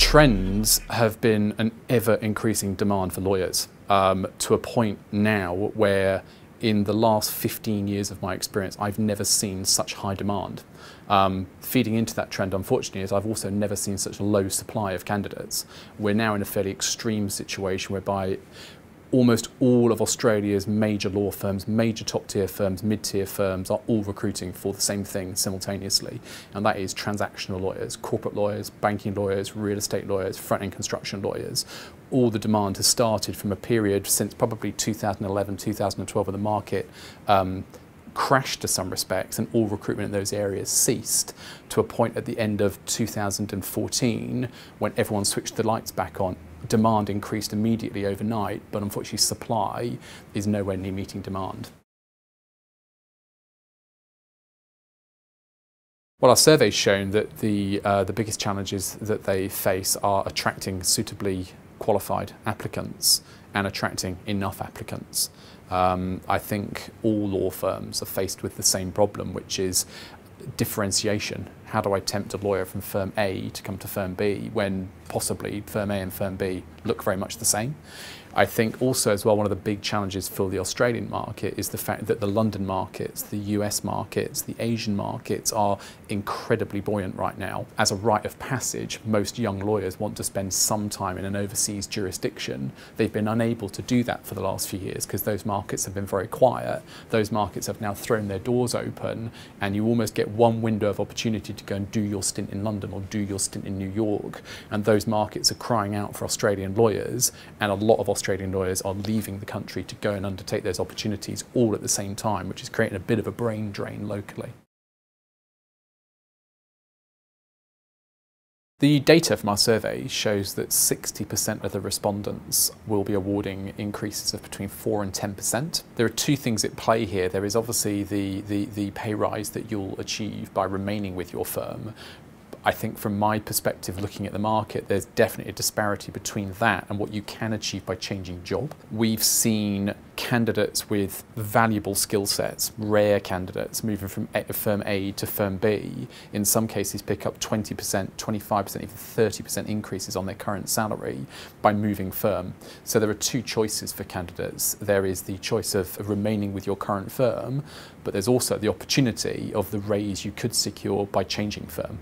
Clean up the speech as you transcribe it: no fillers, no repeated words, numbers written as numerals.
trends have been an ever-increasing demand for lawyers, to a point now where in the last 15 years of my experience, I've never seen such high demand. Feeding into that trend, unfortunately, is I've also never seen such a low supply of candidates. We're now in a fairly extreme situation whereby almost all of Australia's major law firms, major top-tier firms, mid-tier firms are all recruiting for the same thing simultaneously, and that is transactional lawyers, corporate lawyers, banking lawyers, real estate lawyers, front-end construction lawyers. All the demand has started from a period since probably 2011, 2012 where the market crashed to some respects and all recruitment in those areas ceased, to a point at the end of 2014 when everyone switched the lights back on. Demand increased immediately overnight, but unfortunately supply is nowhere near meeting demand. Well, our survey's shown that the biggest challenges that they face are attracting suitably qualified applicants and attracting enough applicants. I think all law firms are faced with the same problem, which is differentiation. How do I tempt a lawyer from firm A to come to firm B when possibly firm A and firm B look very much the same? I think also as well one of the big challenges for the Australian market is the fact that the London markets, the US markets, the Asian markets are incredibly buoyant right now. As a rite of passage, most young lawyers want to spend some time in an overseas jurisdiction. They've been unable to do that for the last few years because those markets have been very quiet. Those markets have now thrown their doors open, and you almost get one window of opportunity to go and do your stint in London or do your stint in New York, and those markets are crying out for Australian lawyers, and a lot of Australian lawyers are leaving the country to go and undertake those opportunities all at the same time, which is creating a bit of a brain drain locally. The data from our survey shows that 60% of the respondents will be awarding increases of between 4 and 10%. There are two things at play here. There is obviously the pay rise that you'll achieve by remaining with your firm. I think from my perspective, looking at the market, there's definitely a disparity between that and what you can achieve by changing job. We've seen candidates with valuable skill sets, rare candidates, moving from firm A to firm B, in some cases pick up 20%, 25%, even 30% increases on their current salary by moving firm. So there are two choices for candidates. There is the choice of remaining with your current firm, but there's also the opportunity of the raise you could secure by changing firm.